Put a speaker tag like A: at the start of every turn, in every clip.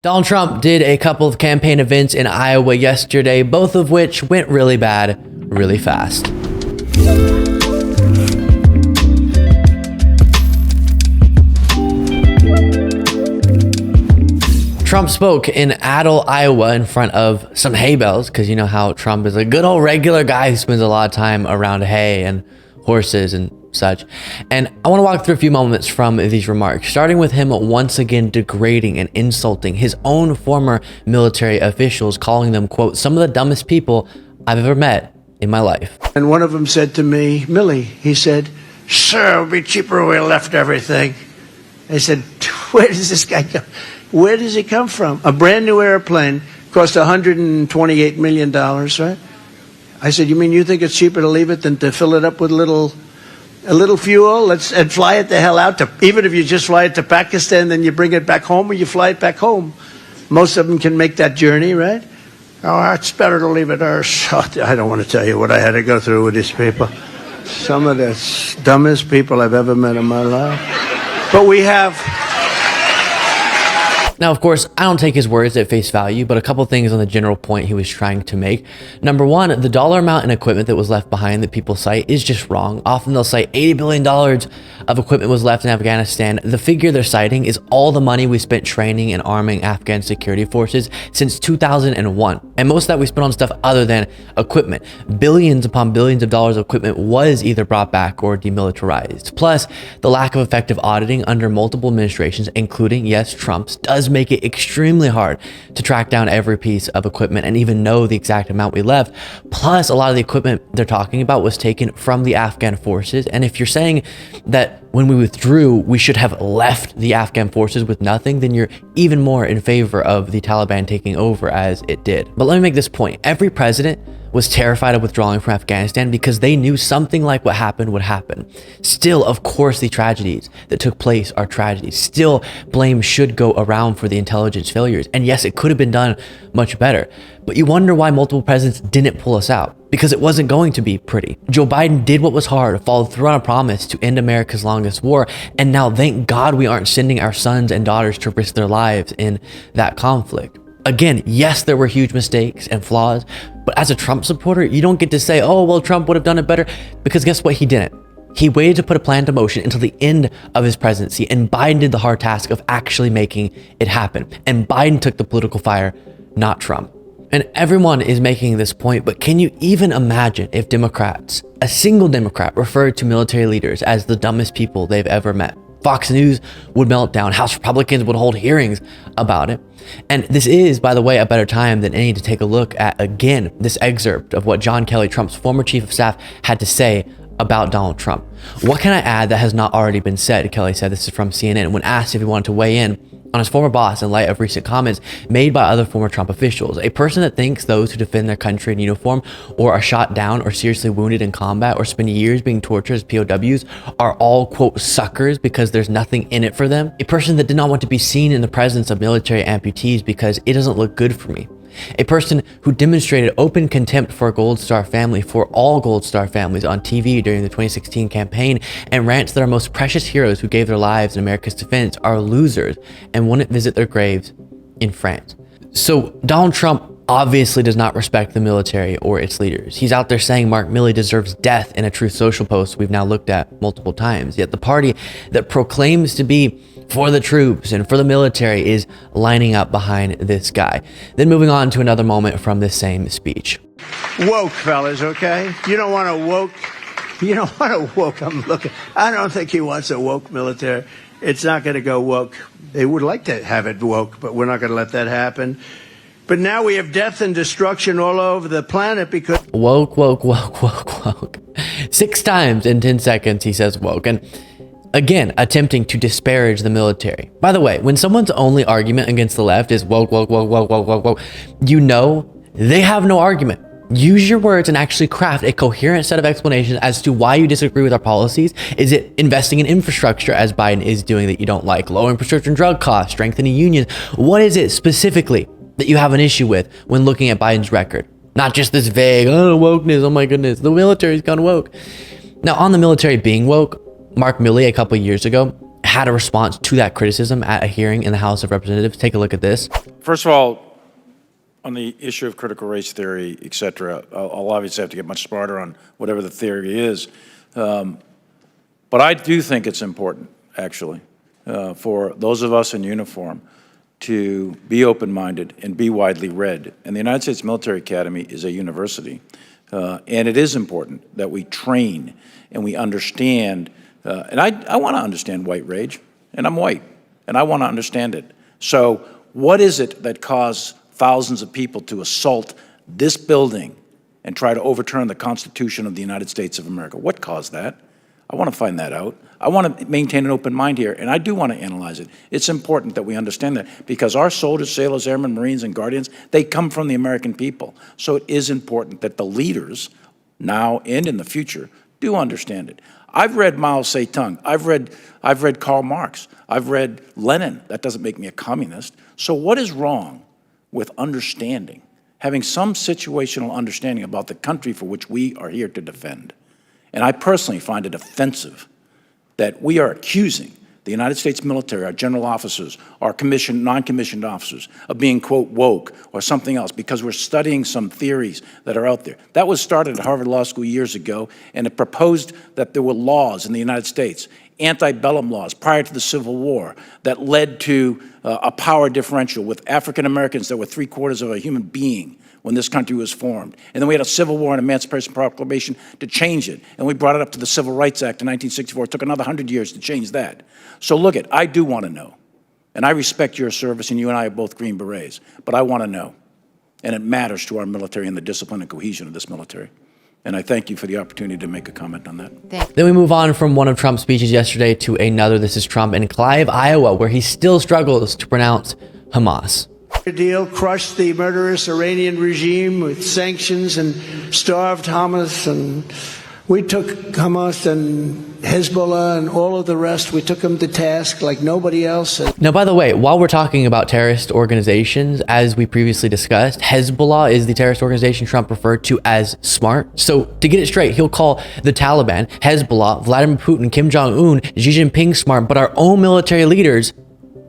A: Donald Trump did a couple of campaign events in Iowa yesterday, both of which went really bad, really fast. Trump spoke in Adel, Iowa in front of some hay bales, because you know how Trump is a good old regular guy who spends a lot of time around hay and horses and such. And I want to walk through a few moments from these remarks, starting with him once again degrading and insulting his own former military officials, calling them, quote, some of the dumbest people I've ever met in my life.
B: And one of them said to me, Millie, he said, sir, it would be cheaper if we left everything. I said, where does this guy come? Where does he come from? A brand new airplane cost $128 million, right? I said, you mean you think it's cheaper to leave it than to fill it up with a little fuel and fly it the hell out to, even if you just fly it to Pakistan, then you bring it back home or you fly it back home. Most of them can make that journey, right? Oh, it's better to leave it there. I don't want to tell you what I had to go through with these people. Some of the dumbest people I've ever met in my life. But we have...
A: Now, of course, I don't take his words at face value, but a couple things on the general point he was trying to make. Number one, the dollar amount in equipment that was left behind that people cite is just wrong. Often they'll cite $80 billion of equipment was left in Afghanistan. The figure they're citing is all the money we spent training and arming Afghan security forces since 2001. And most of that we spent on stuff other than equipment. Billions upon billions of dollars of equipment was either brought back or demilitarized. Plus, the lack of effective auditing under multiple administrations, including, yes, Trump's, does make it extremely hard to track down every piece of equipment and even know the exact amount we left. Plus, a lot of the equipment they're talking about was taken from the Afghan forces. And if you're saying that when we withdrew, we should have left the Afghan forces with nothing, then you're even more in favor of the Taliban taking over as it did. But let me make this point. Every president was terrified of withdrawing from Afghanistan because they knew something like what happened would happen. Still, of course, the tragedies that took place are tragedies. Still, blame should go around for the intelligence failures. And yes, it could have been done much better. But you wonder why multiple presidents didn't pull us out. Because it wasn't going to be pretty. Joe Biden did what was hard, followed through on a promise to end America's longest war, and now thank God we aren't sending our sons and daughters to risk their lives in that conflict. Again, yes, there were huge mistakes and flaws, but as a Trump supporter, you don't get to say, oh, well, Trump would have done it better, because guess what? He didn't. He waited to put a plan into motion until the end of his presidency, and Biden did the hard task of actually making it happen. And Biden took the political fire, not Trump. And everyone is making this point, but can you even imagine if Democrats, a single Democrat, referred to military leaders as the dumbest people they've ever met? Fox News would melt down. House Republicans would hold hearings about it. And this is, by the way, a better time than any to take a look at, again, this excerpt of what John Kelly, Trump's former chief of staff, had to say about Donald Trump. What can I add that has not already been said? Kelly said, this is from CNN, when asked if he wanted to weigh in on his former boss in light of recent comments made by other former Trump officials. A person that thinks those who defend their country in uniform or are shot down or seriously wounded in combat or spend years being tortured as POWs are all, quote, suckers because there's nothing in it for them. A person that did not want to be seen in the presence of military amputees because it doesn't look good for me. A person who demonstrated open contempt for a Gold Star family, for all Gold Star families on TV during the 2016 campaign, and rants that our most precious heroes who gave their lives in America's defense are losers and wouldn't visit their graves in France. So Donald Trump obviously does not respect the military or its leaders. He's out there saying Mark Milley deserves death in a Truth Social post we've now looked at multiple times. Yet the party that proclaims to be for the troops and for the military is lining up behind this guy. Then moving on to another moment from this same speech.
B: Woke, fellas, okay? You don't want a woke. You don't want a woke. I'm looking. I don't think he wants a woke military. It's not going to go woke. They would like to have it woke, but we're not going to let that happen. But now we have death and destruction all over the planet because...
A: Woke, woke, woke, woke, woke. 6 times in 10 seconds he says woke. And again, attempting to disparage the military. By the way, when someone's only argument against the left is woke, woke, woke, woke, woke, woke, woke, you know they have no argument. Use your words and actually craft a coherent set of explanations as to why you disagree with our policies. Is it investing in infrastructure, as Biden is doing, that you don't like? Lowering prescription drug costs, strengthening unions? What is it specifically that you have an issue with when looking at Biden's record? Not just this vague, oh, wokeness, oh my goodness, the military's gone woke. Now, on the military being woke, Mark Milley a couple years ago had a response to that criticism at a hearing in the House of Representatives. Take a look at this.
C: First of all, on the issue of critical race theory, et cetera, I'll obviously have to get much smarter on whatever the theory is. But I do think it's important, actually, for those of us in uniform to be open-minded and be widely read. And the United States Military Academy is a university. And it is important that we train and we understand. And I want to understand white rage, and I'm white, and I want to understand it. So what is it that caused thousands of people to assault this building and try to overturn the Constitution of the United States of America? What caused that? I want to find that out. I want to maintain an open mind here, and I do want to analyze it. It's important that we understand that because our soldiers, sailors, airmen, Marines, and Guardians, they come from the American people. So it is important that the leaders, now and in the future, do understand it. I've read Mao Zedong. I've read Karl Marx. I've read Lenin. That doesn't make me a communist. So what is wrong with understanding, having some situational understanding about the country for which we are here to defend? And I personally find it offensive that we are accusing the United States military, our general officers, our commissioned, non-commissioned officers, of being, quote, woke or something else because we're studying some theories that are out there. That was started at Harvard Law School years ago, and it proposed that there were laws in the United States, antebellum laws prior to the Civil War, that led to a power differential with African Americans that were 3/4 of a human being when this country was formed. And then we had a Civil War and Emancipation Proclamation to change it. And we brought it up to the Civil Rights Act in 1964. It took another 100 years to change that. So look it, I do want to know. And I respect your service, and you and I are both Green Berets. But I want to know. And it matters to our military and the discipline and cohesion of this military. And I thank you for the opportunity to make a comment on that.
A: Then we move on from one of Trump's speeches yesterday to another. This is Trump in Clive, Iowa, where he still struggles to pronounce Hamas.
B: Deal crushed the murderous Iranian regime with sanctions and starved Hamas, and we took Hamas and Hezbollah and all of the rest. We took them to task like nobody else.
A: Now, by the way, while we're talking about terrorist organizations, as we previously discussed, Hezbollah is the terrorist organization Trump referred to as smart. So to get it straight, he'll call the Taliban, Hezbollah, Vladimir Putin, Kim Jong-un, Xi Jinping smart, but our own military leaders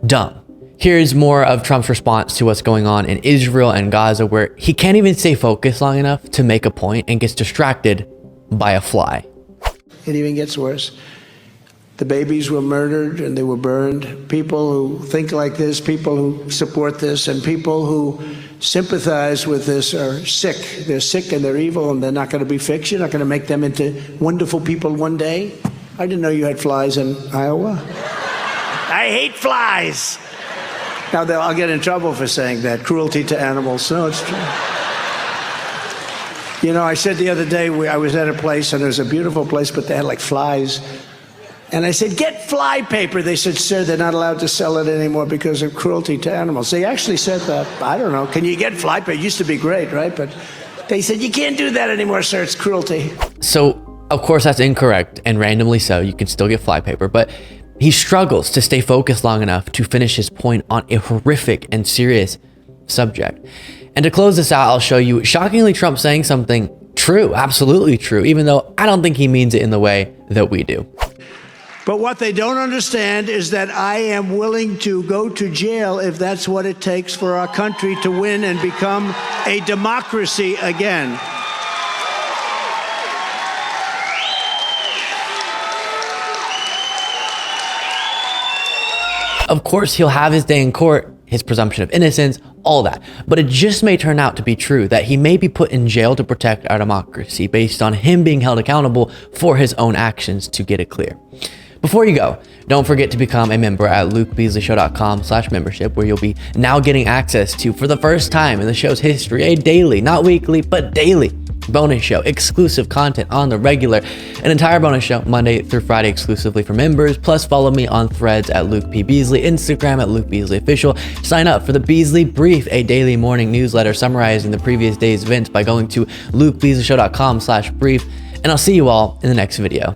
A: dumb. Here's more of Trump's response to what's going on in Israel and Gaza, where he can't even stay focused long enough to make a point and gets distracted by a fly.
B: It even gets worse. The babies were murdered and they were burned. People who think like this, people who support this, and people who sympathize with this are sick. They're sick and they're evil, and they're not going to be fixed. You're not going to make them into wonderful people one day. I didn't know you had flies in Iowa. I hate flies. Now, I'll get in trouble for saying that. Cruelty to animals. No, it's true. You know, I said the other day, I was at a place, and it was a beautiful place, but they had like flies. And I said, get fly paper. They said, sir, they're not allowed to sell it anymore because of cruelty to animals. They actually said that. I don't know. Can you get fly paper? It used to be great, right? But they said, you can't do that anymore, sir. It's cruelty.
A: So, of course, that's incorrect, and randomly so. You can still get fly paper, but he struggles to stay focused long enough to finish his point on a horrific and serious subject. And to close this out, I'll show you, shockingly, Trump saying something true, absolutely true, even though I don't think he means it in the way that we do.
B: But what they don't understand is that I am willing to go to jail if that's what it takes for our country to win and become a democracy again.
A: Of course, he'll have his day in court, his presumption of innocence, all that. But it just may turn out to be true that he may be put in jail to protect our democracy based on him being held accountable for his own actions, to get it clear. Before you go, don't forget to become a member at lukebeasley.com/membership, where you'll be now getting access to, for the first time in the show's history, a daily, not weekly, but daily bonus show, exclusive content on the regular, an entire bonus show Monday through Friday exclusively for members. Plus, follow me on Threads at Luke P. Beasley, Instagram at Luke Beasley Official. Sign up for the Beasley Brief, a daily morning newsletter summarizing the previous day's events by going to lukebeasleyshow.com/brief. And I'll see you all in the next video.